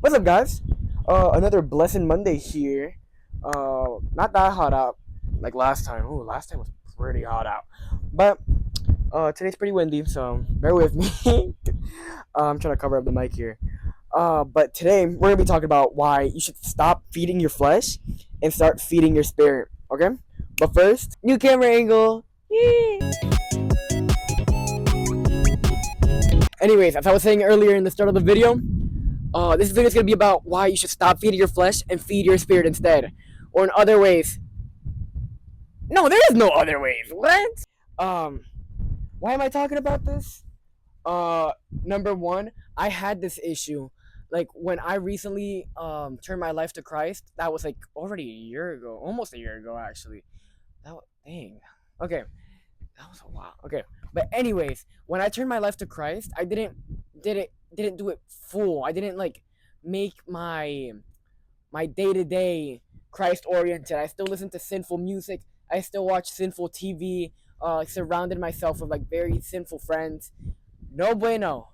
What's up, guys? Another blessed Monday here. Not that hot out like last time. Ooh, last time was pretty hot out. But today's pretty windy, so bear with me. I'm trying to cover up the mic here. But today we're gonna be talking about why you should stop feeding your flesh and start feeding your spirit. Okay? But first, new camera angle. Yay! Anyways, as I was saying earlier in the start of the video, this video is going to be about why you should stop feeding your flesh and feed your spirit instead. Or in other ways. No, there is no other ways. What? Um, why am I talking about this? Number one, I had this issue. Like when I recently turned my life to Christ, that was like already a year ago, almost a year ago actually. Dang. Okay, that was a while. Okay, but anyways, when I turned my life to Christ, I didn't do it full. I didn't like make my day to day Christ oriented. I still listen to sinful music. I still watch sinful TV. Surrounded myself with like very sinful friends. No bueno.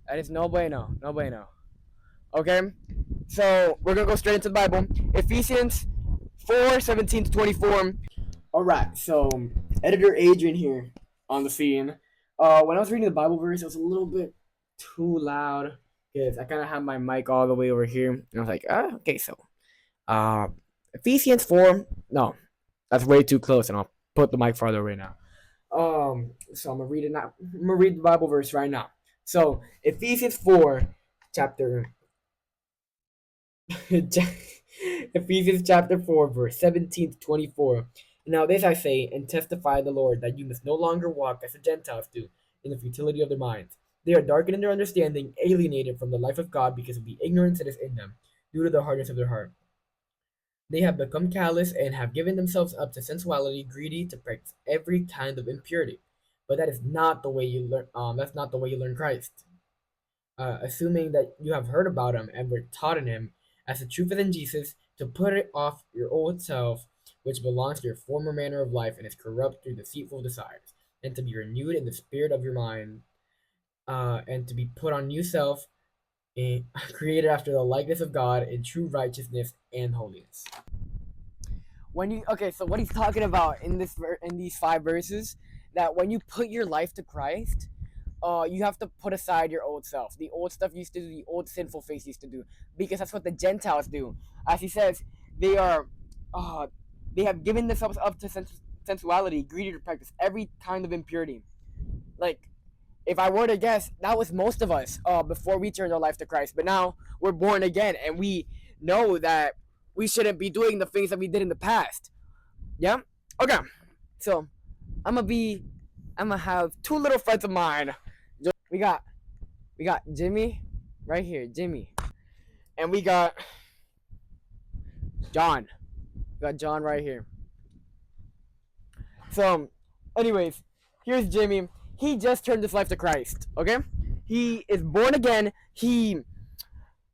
That is no bueno. No bueno. Okay, so we're gonna go straight into the Bible. Ephesians 4:17-24. All right, so editor Adrian here on the scene. When I was reading the Bible verse, it was a little bit too loud because I kind of had my mic all the way over here, and I was like, okay, so uh, Ephesians 4. No, that's way too close, and I'll put the mic farther away now. So I'm gonna read it now. I'm gonna read the Bible verse right now. So Ephesians 4, chapter Ephesians chapter 4, verse 17-24. Now this I say and testify the Lord, that you must no longer walk as the Gentiles do, in the futility of their minds. They are darkened in their understanding, alienated from the life of God because of the ignorance that is in them, due to the hardness of their heart. They have become callous and have given themselves up to sensuality, greedy to practice every kind of impurity. But that is not the way you learn. That's not the way you learn Christ. Assuming that you have heard about him and were taught in him, as the truth is in Jesus, to put it off your old self, which belongs to your former manner of life and is corrupt through deceitful desires, and to be renewed in the spirit of your mind, and to be put on new self, created after the likeness of God in true righteousness and holiness. So what he's talking about in these 5 verses, that when you put your life to Christ, you have to put aside your old self, the old stuff you used to do, the old sinful face you used to do, because that's what the Gentiles do. As he says, they are, they have given themselves up to sensuality, greedy to practice every kind of impurity. Like, if I were to guess, that was most of us before we turned our life to Christ. But now we're born again, and we know that we shouldn't be doing the things that we did in the past. Yeah. Okay. So I'm gonna have 2 little friends of mine. We got Jimmy right here, Jimmy, and we got John. We got John right here. So, anyways, here's Jimmy. He just turned his life to Christ. Okay, he is born again. He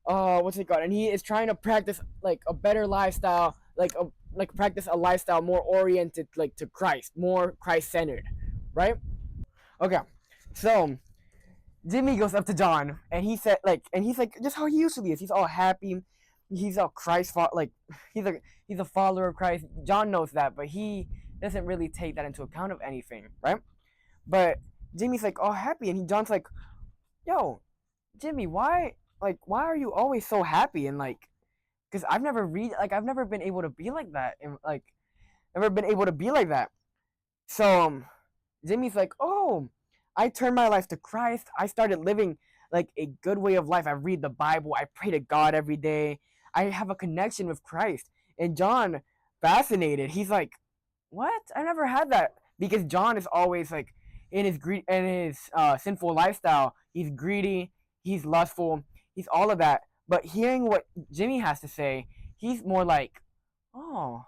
what's it called? And he is trying to practice like a better lifestyle, like practice a lifestyle more oriented like to Christ, more Christ centered, right? Okay, so Jimmy goes up to John and he's like just how he usually is. He's all happy. He's all like he's a follower of Christ. John knows that, but he doesn't really take that into account of anything, right? But Jimmy's like all happy, and John's like, "Yo, Jimmy, why are you always so happy?" And like, because I've never been able to be like that, and like, never been able to be like that. So Jimmy's like, "Oh, I turned my life to Christ. I started living like a good way of life. I read the Bible. I pray to God every day. I have a connection with Christ." And John, fascinated, he's like, "What? I never had that." Because John is always like in his sinful lifestyle. He's greedy. He's lustful. He's all of that. But hearing what Jimmy has to say, he's more like, "Oh,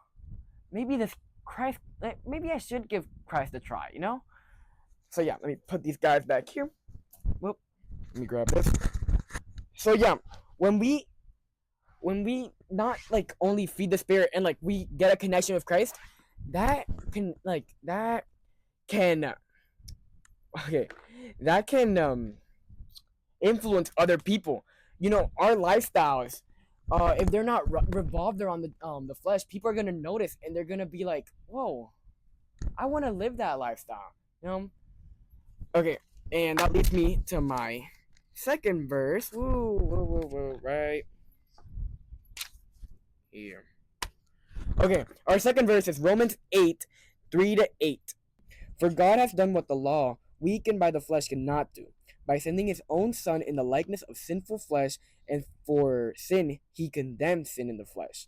maybe this Christ. Maybe I should give Christ a try." You know. So yeah, let me put these guys back here. Whoop. Let me grab this. So yeah, when we not like only feed the spirit and like we get a connection with Christ, that can okay, that can influence other people. our lifestyles, if they're not revolved around the flesh, people are gonna notice and they're gonna be like, whoa, I want to live that lifestyle. Okay, and that leads me to my second verse. Woo, woo, woo, woo, right here. Okay, our second verse is Romans 8, 3-8. For God has done what the law, weakened by the flesh, cannot do. By sending his own Son in the likeness of sinful flesh, and for sin, he condemned sin in the flesh.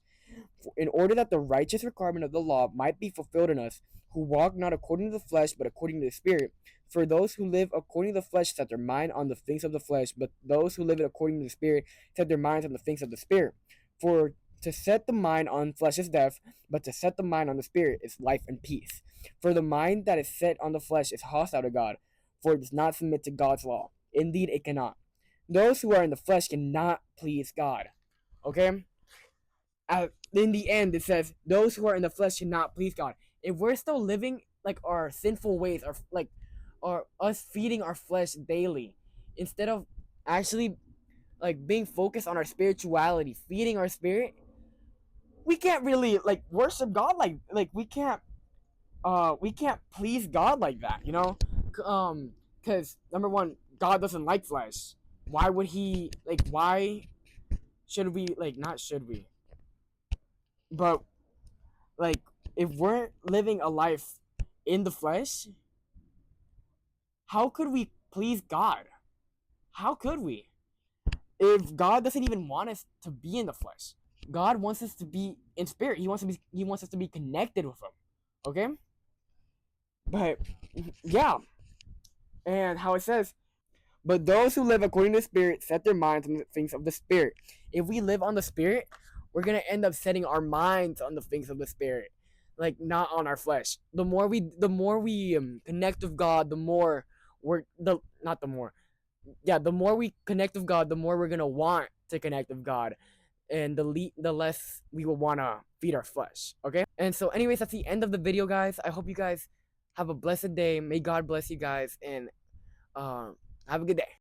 In order that the righteous requirement of the law might be fulfilled in us, who walk not according to the flesh, but according to the Spirit. For those who live according to the flesh set their mind on the things of the flesh, but those who live according to the Spirit set their minds on the things of the Spirit. For to set the mind on flesh is death, but to set the mind on the Spirit is life and peace. For the mind that is set on the flesh is hostile to God, for it does not submit to God's law. Indeed, it cannot. Those who are in the flesh cannot please God. Okay? In the end, it says, those who are in the flesh cannot please God. If we're still living like our sinful ways, or us feeding our flesh daily, instead of actually like being focused on our spirituality, feeding our spirit, we can't really like worship God like we can't please God like that, because number one, God doesn't like flesh. Why would he why should we not should we? But like if we're living a life in the flesh, how could we please God? How could we? If God doesn't even want us to be in the flesh. God wants us to be in spirit. He wants us to be connected with him. Okay? But yeah. And how it says, but those who live according to the Spirit set their minds on the things of the Spirit. If we live on the Spirit, we're gonna end up setting our minds on the things of the Spirit, like not on our flesh. The more we connect with God, the more we're the not the more, yeah, the more we connect with God, the more we're gonna want to connect with God, and the less we will wanna feed our flesh. Okay, and so anyways, that's the end of the video, guys. I hope you guys have a blessed day. May God bless you guys, and have a good day.